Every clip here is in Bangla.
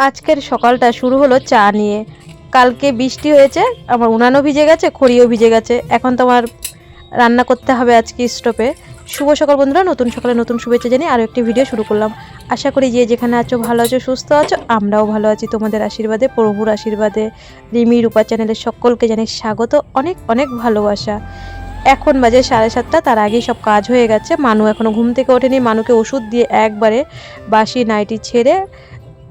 আজকের সকালটা শুরু হলো চা নিয়ে। কালকে বৃষ্টি হয়েছে, আমার উনানও ভিজে গেছে, খড়িও ভিজে গেছে। এখন তোমার রান্না করতে হবে আজকে স্টোভে। শুভ সকাল বন্ধুরা, নতুন সকালে নতুন শুভেচ্ছা জানিয়ে আরও একটি ভিডিও শুরু করলাম। আশা করি যে যেখানে আছো ভালো আছো, সুস্থ আছো। আমরাও ভালো আছি তোমাদের আশীর্বাদে, প্রভুর আশীর্বাদে। রিমি রূপা চ্যানেলের সকলকে জানাই স্বাগত, অনেক অনেক ভালোবাসা। এখন বাজে 7:30, তার আগেই সব কাজ হয়ে গেছে। মানু এখনও ঘুম থেকে ওঠেনি। মানুকে ওষুধ দিয়ে একবারে বাসি নাইটি ছেড়ে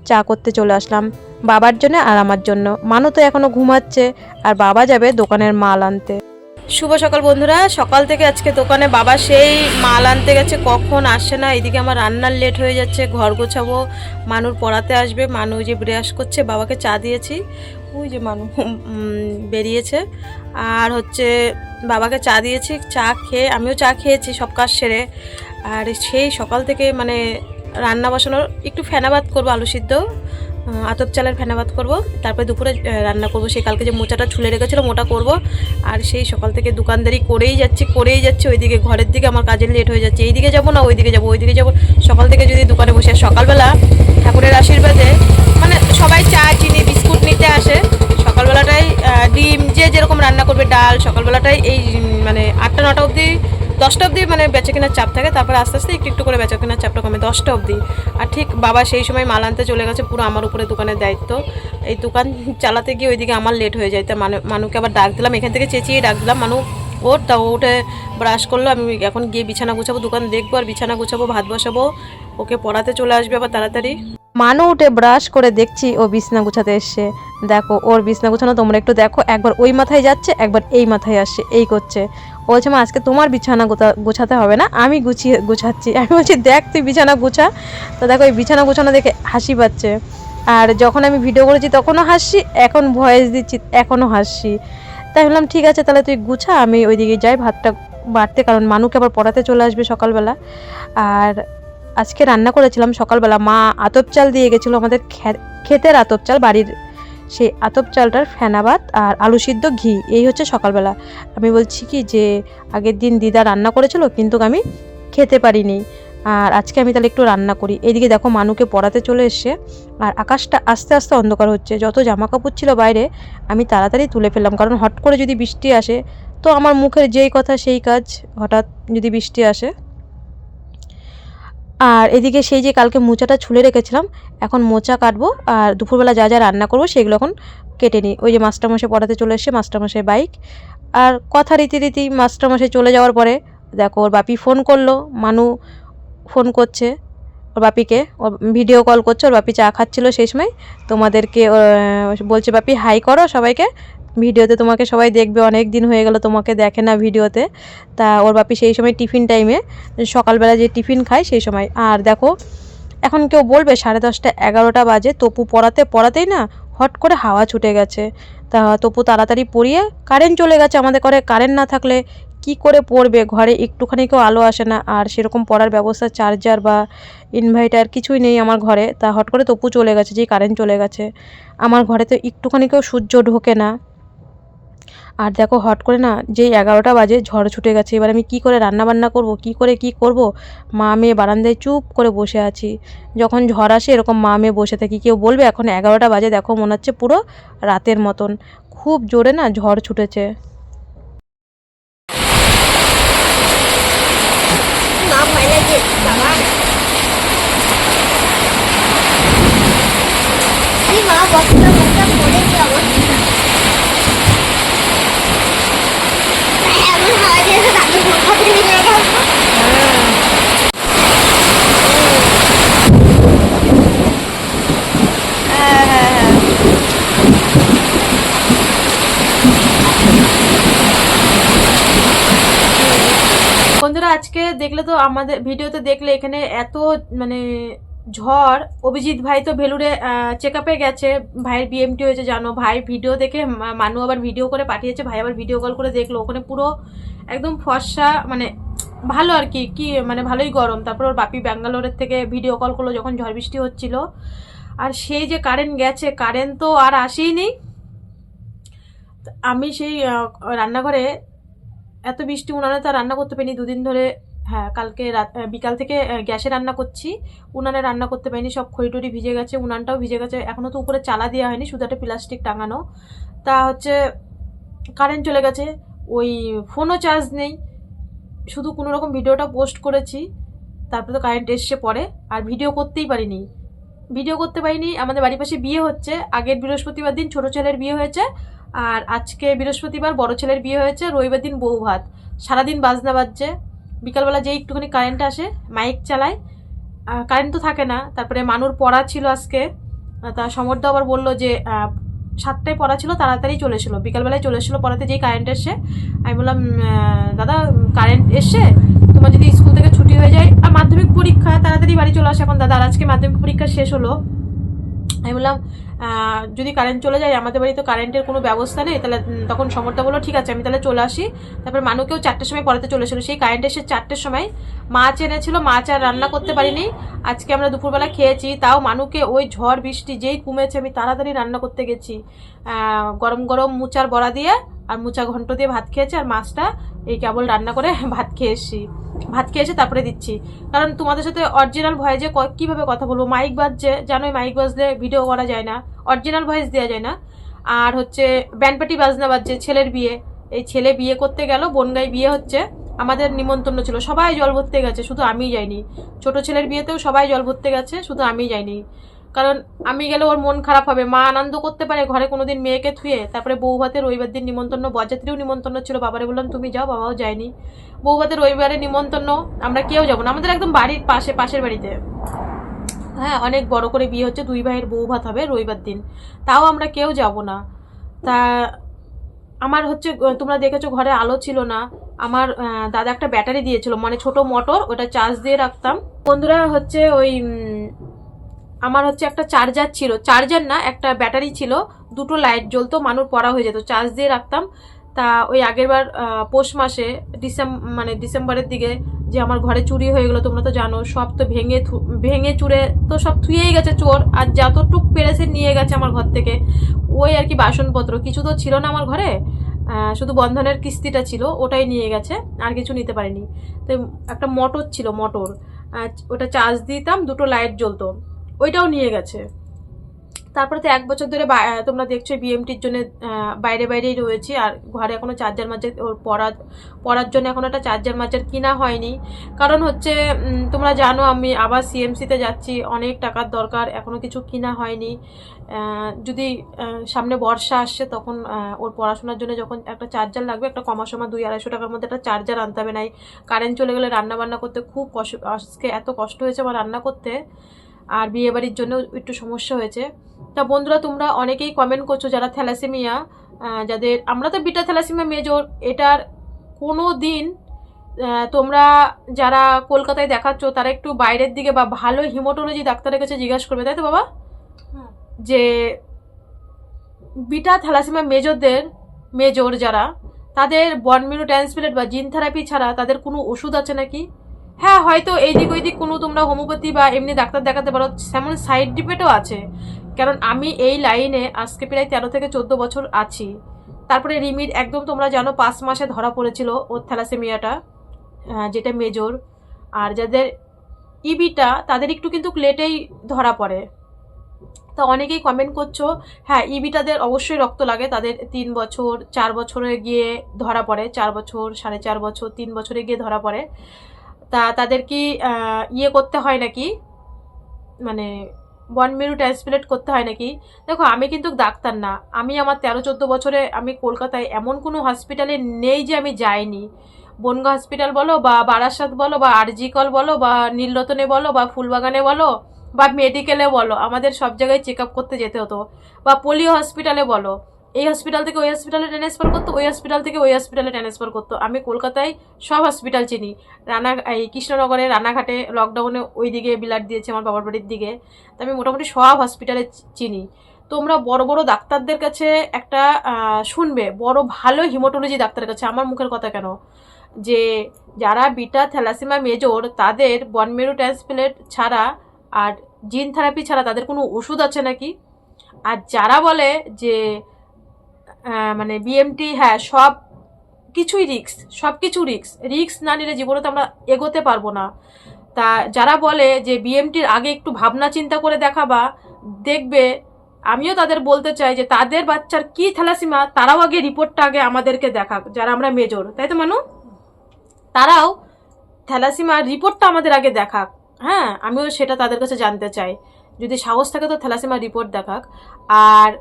চা করতে চলে আসলাম, বাবার জন্য আর আমার জন্য। মানু তো এখনো ঘুমাচ্ছে, আর বাবা যাবে দোকানের মাল আনতে। শুভ সকাল বন্ধুরা, সকাল থেকে আজকে দোকানে বাবা সেই মাল আনতে গেছে, কখন আসে না। এদিকে আমার রান্নার লেট হয়ে যাচ্ছে, ঘর গোছাবো, মানুর পড়াতে আসবে। মানু যে ব্রাশ করছে, বাবাকে চা দিয়েছি, ওই যে মানু বেরিয়েছে। আর হচ্ছে বাবাকে চা দিয়েছি, চা খেয়ে আমিও চা খেয়েছি সব কাজ সেরে। আর সেই সকাল থেকে মানে রান্না বসানোর একটু ফেনা ভাত করবো, আলু সিদ্ধ, আতপ চালের ফেনা ভাত করবো। তারপরে দুপুরে রান্না করবো সেই কালকে যে মোচাটা ছুলে রেখেছিলো, মোটা করব। আর সেই সকাল থেকে দোকানদারি করেই যাচ্ছি। ওইদিকে ঘরের দিকে আমার কাজের লেট হয়ে যাচ্ছে। এইদিকে যাবো না ওইদিকে যাবো। সকাল থেকে যদি দোকানে বসে, সকালবেলা ঠাকুরের আশীর্বাদে মানে সবাই চা চিনি বিস্কুট নিতে আসে। সকালবেলাটাই ডিম যে যেরকম রান্না করবে, ডাল, সকালবেলাটাই এই মানে 8টা 9টা অবধি, 10টা অবধি মানে বেচা কেনার চাপ থাকে। তারপরে আস্তে আস্তে একটু একটু করে বেচা কেনার চাপটা কমে 10টা অবধি। আর ঠিক বাবা সেই সময় মাল আনতে চলে গেছে, পুরো আমার উপরে দোকানের দায়িত্ব। এই দোকান চালাতে গিয়ে ওইদিকে আমার লেট হয়ে যায়। তা মানুকে আবার ডাক দিলাম, এখান থেকে চেঁচিয়ে ডাক দিলাম। মানু ওর তা উঠে ব্রাশ করলো। আমি এখন গিয়ে বিছানা গুছাবো, দোকান দেখবো আর বিছানা গুছাবো, ভাত বসাবো, ওকে পড়াতে চলে আসবে আবার তাড়াতাড়ি। মানু উঠে ব্রাশ করে দেখছি ও বিছনা গুছাতে এসছে। দেখো ওর বিছনা গুছানো তোমরা একটু দেখো, একবার ওই মাথায় যাচ্ছে, একবার এই মাথায় আসছে, এই করছে। ও বলছে মা আজকে তোমার বিছানা গোছাতে হবে না, আমি গুছাচ্ছি। আমি বলছি দেখ তুই বিছানা গুছা। তো দেখো এই বিছানা গুছানো দেখে হাসি পাচ্ছে। আর যখন আমি ভিডিও করেছি তখনও হাসছি, এখন ভয়েস দিচ্ছি এখনও হাসছি। তাই বললাম ঠিক আছে তাহলে তুই গুছা, আমি ওইদিকে যাই ভাতটা বাড়তে, কারণ মানুকে আবার পড়াতে চলে আসবে সকালবেলা। আর আজকে রান্না করেছিলাম সকালবেলা, মা আতপ চাল দিয়ে গেছিলো, আমাদের ক্ষেতের আতপ চাল, বাড়ির সেই আতপ চালটার ফেনা ভাত আর আলু সিদ্ধ ঘি, এই হচ্ছে সকালবেলা। আমি বলছি কি যে আগের দিন দিদা রান্না করেছিল, কিন্তু আমি খেতে পারিনি। আর আজকে আমি তাহলে একটু রান্না করি। এইদিকে দেখো মানুকে পড়াতে চলে এসছে, আর আকাশটা আস্তে আস্তে অন্ধকার হচ্ছে। যত জামা কাপড় ছিল বাইরে আমি তাড়াতাড়ি তুলে ফেললাম, কারণ হট করে যদি বৃষ্টি আসে তো আমার মুখের যেই কথা সেই কাজ, হঠাৎ যদি বৃষ্টি আসে। আর এদিকে সেই যে কালকে মোচাটা ছুলে রেখেছিলাম, এখন মোচা কাটবো, আর দুপুরবেলা যা যা রান্না করবো সেগুলো এখন কেটে নিই। ওই যে মাস্টারমশাই পড়াতে চলে এসছে, মাস্টারমশাই বাইক। আর কথা রীতি মাস্টারমশাই চলে যাওয়ার পরে দেখো ওর বাপি ফোন করলো, মানু ফোন করছে ওর বাপিকে, ওর ভিডিও কল করছে। ওর বাপি চা খাচ্ছিলো সেই সময়। তোমাদেরকে বলছে বাপি হাই করো সবাইকে, ভিডিওতে তোমাকে সবাই দেখবে, অনেক দিন হয়ে গেল তোমাকে দেখে না ভিডিওতে। তা ওর বাপি সেই সময় টিফিন টাইমে, সকালবেলা যে টিফিন খায় সেই সময়। আর দেখো এখন কেউ বলবে 10:30 11টা বাজে, তপু পড়াতেই না হট করে হাওয়া ছুটে গেছে। তা তপু তাড়াতাড়ি পড়িয়ে, কারেন্ট চলে গেছে আমাদের ঘরে। কারেন্ট না থাকলে কি করে পড়বে, ঘরে একটুখানি কেউ আলো আসে না, আর সেরকম পড়ার ব্যবস্থা চার্জার বা ইনভার্টার কিছুই নেই আমার ঘরে। তা হট করে তপু চলে গেছে, যেই কারেন্ট চলে গেছে। আমার ঘরে তো একটুখানি কেউ সূর্য ঢোকে না। আর দেখো হট করে না যেই 11টা বাজে ঝড় ছুটে গেছে। এবার আমি কি করে রান্না বান্না করব, কি করব। মা মেয়ে বারান্দায় চুপ করে বসে আছি। যখন ঝড় আসে এরকম মা মেয়ে বসে থাকি, কেউ বলবে এখন 11টা বাজে, দেখো মনে হচ্ছে পুরো রাতের মতন। খুব জোরে না ঝড় ছুটেছে। বন্ধুরা আজকে দেখলে তো, আমাদের ভিডিওতে দেখলে এখানে এত মানে ঝড়। অভিজিৎ ভাই তো ভেলুরে চেক আপে গেছে, ভাইয়ের বিএমটি হয়েছে জানো। ভাই ভিডিও দেখে মানু আবার ভিডিও করে পাঠিয়েছে, ভাই আবার ভিডিও কল করে দেখলো, ওখানে পুরো একদম ফর্সা, মানে ভালো আর কি কি মানে ভালোই গরম। তারপর ওর বাপি ব্যাঙ্গালোরের থেকে ভিডিও কল করলো যখন ঝড় বৃষ্টি হচ্ছিল। আর সেই যে কারেন্ট গেছে, কারেন্ট তো আর আসেইনি। আমি সেই রান্নাঘরে এত বৃষ্টি, উনানে তো রান্না করতে পারিনি 2 দিন ধরে। হ্যাঁ কালকে বিকাল থেকে গ্যাসে রান্না করছি, উনানে রান্না করতে পারিনি, সব খড়ি ভিজে গেছে, উনানটাও ভিজে গেছে, এখনও তো উপরে চালা দেওয়া হয়নি, শুধু একটা প্লাস্টিক টাঙানো। তা হচ্ছে কারেন্ট চলে গেছে, ওই ফোনও চার্জ নেই, শুধু কোনো রকম ভিডিওটা পোস্ট করেছি, তারপরে তো কারেন্ট এসছে পরে, আর ভিডিও করতে পারিনি। আমাদের বাড়ির পাশে বিয়ে হচ্ছে, আগের বৃহস্পতিবার দিন ছোট ছেলের বিয়ে হয়েছে, আর আজকে বৃহস্পতিবার বড় ছেলের বিয়ে হয়েছে, রবিবার দিন বউ ভাত, সারাদিন বাজনা বাজছে। বিকালবেলা যেই একটুখানি কারেন্ট আসে মাইক চালায়, কারেন্ট তো থাকে না। তারপরে মানুর পড়া ছিল আজকে, তা সমর্থ আবার বললো যে 7টায় পড়া ছিল, তাড়াতাড়ি চলে এসেছিলো, বিকালবেলায় চলে এসেছিলো পড়াতে, যেই কারেন্ট এসছে। আমি বললাম দাদা কারেন্ট এসছে, তোমার যদি স্কুল থেকে ছুটি হয়ে যায়, আর মাধ্যমিক পরীক্ষা তাড়াতাড়ি বাড়ি চলে আসে এখন দাদা, আর আজকে মাধ্যমিক পরীক্ষা শেষ হলো। আমি বললাম যদি কারেন্ট চলে যায়, আমাদের বাড়ি তো কারেন্টের কোনো ব্যবস্থা নেই, তাহলে তখন সমর্থা বললো ঠিক আছে আমি তাহলে চলে আসি। তারপরে মানুকেও 4টের সময় পড়াতে চলে এসেছিলো, সেই কারেন্ট এসে 4টের সময় মাছ এনেছিল, মাছ আর রান্না করতে পারিনি, আজকে আমরা দুপুরবেলা খেয়েছি। তাও মানুকে ওই ঝড় বৃষ্টি যেই কমেছে আমি তাড়াতাড়ি রান্না করতে গেছি, গরম গরম মুচার বড়া দিয়ে আর মুচা ঘন্ট দিয়ে ভাত খেয়েছি, আর মাছটা এই কেবল রান্না করে ভাত খেয়ে এসে তারপরে দিচ্ছি। কারণ তোমাদের সাথে অরিজিনাল ভয়েসে কীভাবে কথা বলবো, মাইক বাজছে জানোই, মাইক বাজলে ভিডিও করা যায় না, অরিজিনাল ভয়েস দেওয়া যায় না। আর হচ্ছে ব্যান্ডপাটি বাজনা বাজছে, ছেলের বিয়ে, এই ছেলে বিয়ে করতে গেল, বনগাঁয় বিয়ে হচ্ছে, আমাদের নিমন্ত্রণ ছিল, সবাই জল ভরতে গেছে, শুধু আমিই যাইনি। ছোট ছেলের বিয়েতেও সবাই জল ভরতে গেছে, শুধু আমিই যাইনি, কারণ আমি গেলে ওর মন খারাপ হবে। মা আনন্দ করতে পারে ঘরে কোনোদিন মেয়েকে থুয়ে। তারপরে বউ ভাতে রবিবার দিন নিমন্ত্রণ, বরযাত্রীও নিমন্ত্রণ ছিল, বাবারে বললাম তুমি যাও, বাবাও যায়নি। বউ ভাতে রবিবারে নিমন্ত্রণ, আমরা কেউ যাবো না, আমাদের একদম বাড়ির পাশের বাড়িতে, হ্যাঁ অনেক বড় করে বিয়ে হচ্ছে, 2 ভাইয়ের বউ ভাত হবে রবিবার দিন, তাও আমরা কেউ যাব না। তা আমার হচ্ছে তোমরা দেখেছো ঘরে আলো ছিল না, আমার দাদা একটা ব্যাটারি দিয়েছিল, মানে ছোট মোটর, ওটা চার্জ দিয়ে রাখতাম বন্ধুরা। হচ্ছে ওই আমার হচ্ছে একটা চার্জার ছিল, চার্জার না একটা ব্যাটারি ছিল, দুটো লাইট জ্বলতো, মানুষ পড়া হয়ে যেত, চার্জ দিয়ে রাখতাম। তা ওই আগেরবার পৌষ মাসে ডিসেম্বরের দিকে যে আমার ঘরে চুরি হয়ে গেলো, তোমরা তো জানো, সব তো ভেঙে চুরে তো সব থুয়েই গেছে চোর, আর যতটুক পেরেছে নিয়ে গেছে আমার ঘর থেকে, ওই আর কি বাসনপত্র কিছু তো ছিল না আমার ঘরে, শুধু বন্ধনের কিস্তিটা ছিল, ওটাই নিয়ে গেছে, আর কিছু নিতে পারিনি। তো একটা মোটর ছিল, ওটা চার্জ দিতাম, দুটো লাইট জ্বলতো, ওইটাও নিয়ে গেছে। তারপরে তো 1 বছর ধরে তোমরা দেখছো বিএমটির জন্য বাইরেই রয়েছি, আর ঘরে এখনো চার্জার মার্জার, ওর পড়ার জন্য এখন একটা চার্জার মার্জার কিনা হয়নি, কারণ হচ্ছে তোমরা জানো আমি আবার সিএমসিতে যাচ্ছি, অনেক টাকার দরকার, এখনো কিছু কিনা হয়নি। যদি সামনে বর্ষা আসছে, তখন ওর পড়াশোনার জন্য যখন একটা চার্জার লাগবে, একটা কমাসমা 200-250 টাকার মধ্যে একটা চার্জার আনতে হবে, নাই কারেন্ট চলে গেলে রান্না বান্না করতে খুব আজকে এত কষ্ট হয়েছে আমার রান্না করতে, আর বিয়ে বাড়ির জন্য একটু সমস্যা হয়েছে। তা বন্ধুরা তোমরা অনেকেই কমেন্ট করছো যারা থ্যালাসেমিয়া, যাদের, আমরা তো বিটা থ্যালাসেমিয়া মেজর, এটার কোনো দিন তোমরা যারা কলকাতায় দেখাচ্ছ তারা একটু বাইরের দিকে বা ভালো হিমোটোলজি ডাক্তারের কাছে জিজ্ঞাসা করবে, তাই তো বাবা, যে বিটা থ্যালাসেমিয়া মেজর যারা, তাদের বন মিরু ট্রান্সপ্লান্ট বা জিন থেরাপি ছাড়া তাদের কোনো ওষুধ আছে নাকি? হ্যাঁ হয়তো এইদিক ওইদিক কোনো তোমরা হোমিওপ্যাথি বা এমনি ডাক্তার দেখাতে পারো, সেমন সাইড ডিফেক্টও আছে, কারণ আমি এই লাইনে আজকে প্রায় 13 থেকে 14 বছর আছি। তারপরে রিমির একদম তোমরা জানো 5 মাসে ধরা পড়েছিল ওর থ্যালাসেমিয়াটা, যেটা মেজর, আর যাদের ইবিটা তাদের একটু কিন্তু লেটেই ধরা পড়ে। তো অনেকেই কমেন্ট করছো, হ্যাঁ ইবিটাদের অবশ্যই রক্ত লাগে, তাদের 3 বছর 4 বছরে গিয়ে ধরা পড়ে, 4 বছর 4.5 বছর 3 বছরে গিয়ে ধরা পড়ে। তা তাদের কি ইয়ে করতে হয় নাকি, মানে বন মেরু ট্রান্সপ্লান্ট করতে হয় নাকি? দেখো আমি কিন্তু ডাক্তার না, আমি আমার 13-14 বছরে আমি কলকাতায় এমন কোনো হসপিটালে নেই যে আমি যাইনি, বনগাঁ হসপিটাল বলো বা বারাসাত বলো বা আরজিকল বলো বা নীলরতনে বলো বা ফুলবাগানে বলো বা মেডিকেলে বলো, আমাদের সব জায়গায় চেক আপ করতে যেতে হতো, বা পোলিও হসপিটালে বলো, এই হসপিটাল থেকে ওই হসপিটালে ট্রান্সফার করতো, ওই হসপিটাল থেকে ওই হসপিটালে ট্রান্সফার করতো। আমি কলকাতায় সব হসপিটাল চিনি, এই কৃষ্ণনগরে রানাঘাটে লকডাউনে ওই দিকে বিলাট দিয়েছে আমার বাবার বাড়ির দিকে, তো আমি মোটামুটি সব হসপিটালে চিনি। তোমরা বড় বড় ডাক্তারদের কাছে একটা শুনবে, বড় ভালো হিমোটোলজি ডাক্তারের কাছে, আমার মুখের কথা কেন, যে যারা বিটা থ্যালাসেমিয়া মেজর তাদের বন মেরু ট্রান্সপ্লান্ট ছাড়া আর জিন থেরাপি ছাড়া তাদের কোনো ওষুধ আছে নাকি? আর যারা বলে যে মানে বিএমটি, হ্যাঁ সব কিছুই রিস্ক, সব কিছু রিস্ক না নিলে জীবনে তো আমরা এগোতে পারবো না। তা যারা বলে যে বিএমটির আগে একটু ভাবনা চিন্তা করে দেখাবা, দেখবে আমিও তাদের বলতে চাই যে তাদের বাচ্চার কি থ্যালাসিমা তারাও আগে রিপোর্টটা আগে আমাদেরকে দেখাক, যারা আমরা মেজর, তাই তো মানু, তারাও থ্যালাসিমার রিপোর্টটা আমাদের আগে দেখাক। হ্যাঁ, আমিও সেটা তাদের কাছে জানতে চাই, যদি সাহস থাকে তো থ্যালাসিমার রিপোর্ট দেখাক। আর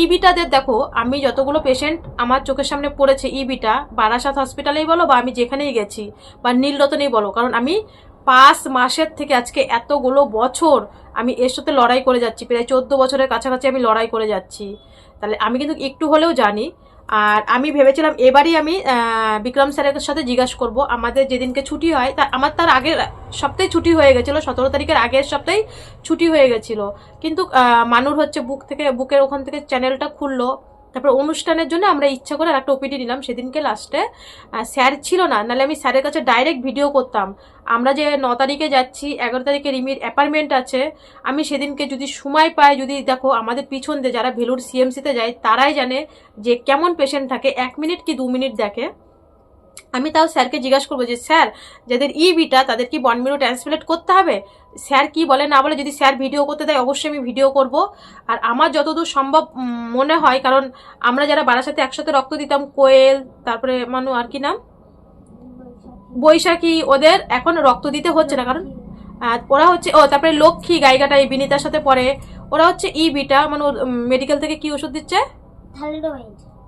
ইবিটাদের দেখো, আমি যতগুলো পেশেন্ট আমার চোখের সামনে পড়েছে ইবিটা, বারাসাত হসপিটালেই বলো বা আমি যেখানেই গেছি, বা নীলরতনেই বলো, কারণ আমি 5 মাসের থেকে আজকে এতগুলো বছর আমি এর সাথে লড়াই করে যাচ্ছি, প্রায় 14 বছরের কাছাকাছি আমি লড়াই করে যাচ্ছি, তাহলে আমি কিন্তু একটু হলেও জানি। আর আমি ভেবেছিলাম এবারই আমি বিক্রম স্যারের সাথে জিজ্ঞাসা করব, আমাদের যেদিনকে ছুটি হয় আমার তার আগের সপ্তাহে ছুটি হয়ে গেছিলো, 17 তারিখের আগের সপ্তাহে ছুটি হয়ে গেছিলো, কিন্তু মানুর হচ্ছে বুকের ওখান থেকে চ্যানেলটা খুললো, তারপর অনুষ্ঠানের জন্য আমরা ইচ্ছা করে একটা ওপিডি নিলাম। সেদিনকে লাস্টে স্যার ছিল না, নাহলে আমি স্যারের কাছে ডাইরেক্ট ভিডিও করতাম। আমরা যে 9 তারিখে যাচ্ছি, 11 তারিখে রিমির অ্যাপার্টমেন্ট আছে, আমি সেদিনকে যদি সময় পাই, যদি দেখো আমাদের পিছন দিয়ে যারা ভেলুর সিএমসিতে যায় তারাই জানে যে কেমন পেশেন্ট থাকে, 1 মিনিট কি 2 মিনিট দেখে। আমি তাও স্যারকে জিজ্ঞাসা করবো যে স্যার, যাদের ইবিটা তাদের কি বন মেরু ট্রান্সপ্লান্ট করতে হবে, স্যার কি বলে না বলে, যদি স্যার ভিডিও করতে দেয় অবশ্যই আমি ভিডিও করব। আর আমার যতদূর সম্ভব মনে হয়, কারণ আমরা যারা বারাসাতে একসাথে রক্ত দিতাম, কোয়েল, তারপরে মানু, আর কি নাম, বৈশাখী, ওদের এখন রক্ত দিতে হচ্ছে না, কারণ ওরা হচ্ছে তারপরে লক্ষ্মী গায়িকাটা এই বিনীতার সাথে পড়ে, ওরা হচ্ছে ইবিটা মানে মেডিকেল থেকে কি ওষুধ দিচ্ছে,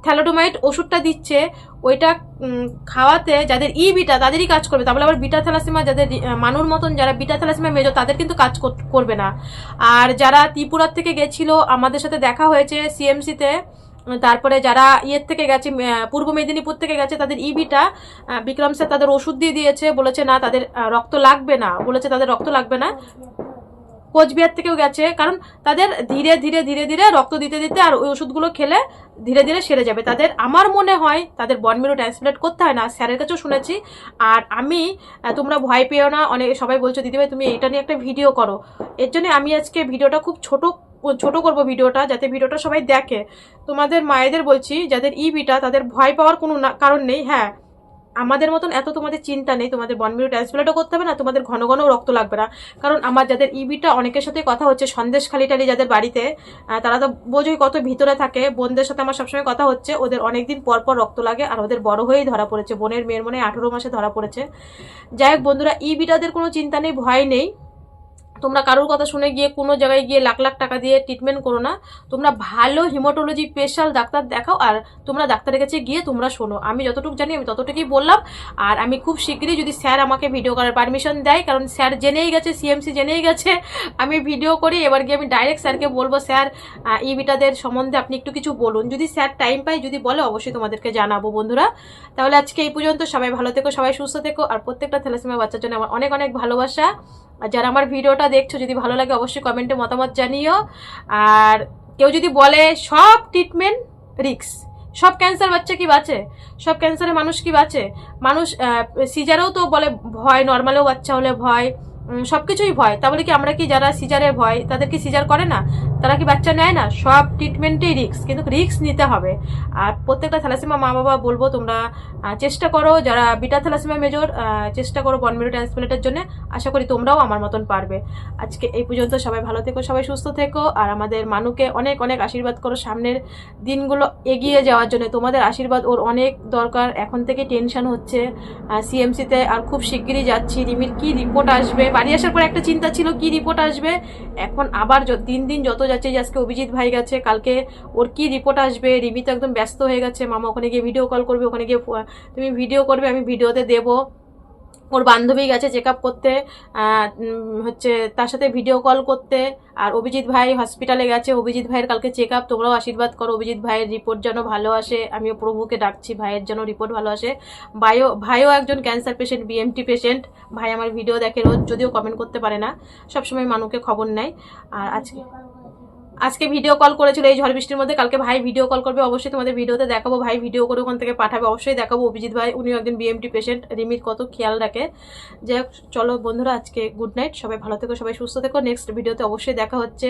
থ্যালাডোমাইড ওষুধটা দিচ্ছে, ওইটা খাওয়াতে যাদের বিটা তাদেরই কাজ করবে, তাহলে আবার বিটা থ্যালাসিমা যাদের মানুর মতন যারা বিটা থ্যালাসিমা মেজর তাদের কিন্তু কাজ করবে না। আর যারা ত্রিপুরার থেকে গেছিল, আমাদের সাথে দেখা হয়েছে সিএমসিতে, তারপরে যারা ইয়ের থেকে গেছে, পূর্ব মেদিনীপুর থেকে গেছে, তাদের ইবিটা বিক্রম স্যার তাদের ওষুধ দিয়ে দিয়েছে, বলেছে না তাদের রক্ত লাগবে না, বলেছে তাদের রক্ত লাগবে না। কোচবিহার থেকেও গেছে, কারণ তাদের ধীরে ধীরে ধীরে ধীরে রক্ত দিতে দিতে আর ওই ওষুধগুলো খেলে ধীরে ধীরে সেরে যাবে তাদের। আমার মনে হয় তাদের বন মেরু ট্রান্সপ্লান্ট করতে হয় না, স্যারের কাছেও শুনেছি। আর আমি, তোমরা ভয় পেও না, অনেক সবাই বলছো দিদিভাই তুমি এটা নিয়ে একটা ভিডিও করো, এর জন্য আমি আজকে ভিডিওটা খুব ছোট করব ভিডিওটা, যাতে ভিডিওটা সবাই দেখে। তোমাদের মায়েদের বলছি, যাদের ইবিটা তাদের ভয় পাওয়ার কোনো কারণ নেই। হ্যাঁ, আমাদের মতন এত তোমাদের চিন্তা নেই, তোমাদের বন মেরু ট্রান্সপ্লান্টও করতে হবে না, তোমাদের ঘন ঘন রক্ত লাগবে না। কারণ আমার যাদের ইবিটা অনেকের সাথে কথা হচ্ছে, সন্দেশখালি টালি যাদের বাড়িতে, তারা তো বোঝোই কত ভিতরে থাকে, বোনদের সাথে আমার সবসময় কথা হচ্ছে, ওদের অনেকদিন পর পর রক্ত লাগে, আর ওদের বড় হয়েই ধরা পড়েছে, বোনের মেয়ের মনে 18 মাসে ধরা পড়েছে। যাই হোক বন্ধুরা, ইবিটাদের কোনো চিন্তা নেই, ভয় নেই। তোমরা কারোর কথা শুনে গিয়ে কোনো জায়গায় গিয়ে লাখ লাখ টাকা দিয়ে ট্রিটমেন্ট করো না, তোমরা ভালো হিমোটোলজি স্পেশাল ডাক্তার দেখাও, আর তোমরা ডাক্তারের কাছে গিয়ে তোমরা শোনো। আমি যতটুকু জানি আমি ততটুকুই বললাম। আর আমি খুব শীঘ্রই, যদি স্যার আমাকে ভিডিও করার পারমিশন দেয়, কারণ স্যার জেনেই গেছে, সিএমসি জেনেই গেছে আমি ভিডিও করি, এবার গিয়ে আমি ডাইরেক্ট স্যারকে বলবো স্যার ইবিটাদের সম্বন্ধে আপনি একটু কিছু বলুন। যদি স্যার টাইম পায়, যদি বলে, অবশ্যই তোমাদেরকে জানাবো বন্ধুরা। তাহলে আজকে এই পর্যন্ত, সবাই ভালো থেকো, সবাই সুস্থ থেকো, আর প্রত্যেকটা থ্যালাসেমিয়া বাচ্চার জন্য আমার অনেক অনেক ভালোবাসা। আর যারা আমার ভিডিওটা দেখছো, যদি ভালো লাগে অবশ্যই কমেন্টে মতামত জানিও। আর কেউ যদি বলে সব ট্রিটমেন্ট রিক্স, সব ক্যান্সার বাচ্চা কি বাঁচে, সব ক্যান্সারে মানুষ কি বাঁচে, মানুষ সিজারেও তো বলে ভয়, নর্মালেও বাচ্চা হলে ভয়, সবকিছুই ভয়, তাহলে কি আমরা কি যারা সিজারে ভয় তাদের কি সিজার করে না, তারা কি বাচ্চা নেয় না? সব ট্রিটমেন্টেই রিক্স, কিন্তু রিক্স নিতে হবে। আর প্রত্যেকটা থ্যালাসেমিয়া মা বাবা বলবো, তোমরা চেষ্টা করো, যারা বিটা থ্যালাসেমিয়া মেজর, চেষ্টা করো বন মেরু ট্রান্সপ্লান্টের জন্য। আশা করি তোমরাও আমার মতন পারবে। আজকে এই পর্যন্ত, সবাই ভালো থেকো, সবাই সুস্থ থেকো, আর আমাদের মানুকে অনেক অনেক আশীর্বাদ করো সামনের দিনগুলো এগিয়ে যাওয়ার জন্য। তোমাদের আশীর্বাদ ওর অনেক দরকার, এখন থেকে টেনশন হচ্ছে সিএমসিতে, আর খুব শিগগিরই যাচ্ছি। রিমির কি রিপোর্ট আসবে, বাড়ি আসার পর একটা চিন্তা ছিল কি রিপোর্ট আসবে, এখন আবার দিন দিন যত যাচ্ছে, আজকে অভিজিৎ ভাই গেছে, কালকে ওর কি রিপোর্ট আসবে। রিমি তো একদম ব্যস্ত হয়ে গেছে, মামা ওখানে গিয়ে ভিডিও কল করবে, ওখানে গিয়ে তুমি ভিডিও করবে, আমি ভিডিওতে দেবো। ওর বান্ধবী গেছে চেক আপ করতে, হচ্ছে তার সাথে ভিডিও কল করতে। আর অভিজিৎ ভাই হসপিটালে গেছে, অভিজিৎ ভাইয়ের কালকে চেক আপ। তোমরাও আশীর্বাদ করো অভিজিৎ ভাইয়ের রিপোর্ট যেন ভালো আসে, আমিও প্রভুকে ডাকছি ভাইয়ের যেন রিপোর্ট ভালো আসে। ভাইও একজন ক্যান্সার পেশেন্ট, বিএমটি পেশেন্ট। ভাই আমার ভিডিও দেখে রোজ, যদিও কমেন্ট করতে পারে না, সবসময় মানুষকে খবর নেয়। আর আজকে ভিডিও কল করেছিল এই ঝড় বৃষ্টির মধ্যে, কালকে ভাই ভিডিও কল করবে, অবশ্যই তোমাদের ভিডিওতে দেখাবো। ভাই ভিডিও করে ওখান থেকে পাঠাবে, অবশ্যই দেখাবো। অভিজিৎ ভাই উনিও একজন বিএমটি পেশেন্ট, রিমির কত খেয়াল রাখে। যাই হোক, চলো বন্ধুরা, আজকে গুড নাইট, সবাই ভালো থেকো, সবাই সুস্থ থেকো। নেক্সট ভিডিওতে অবশ্যই দেখা হচ্ছে।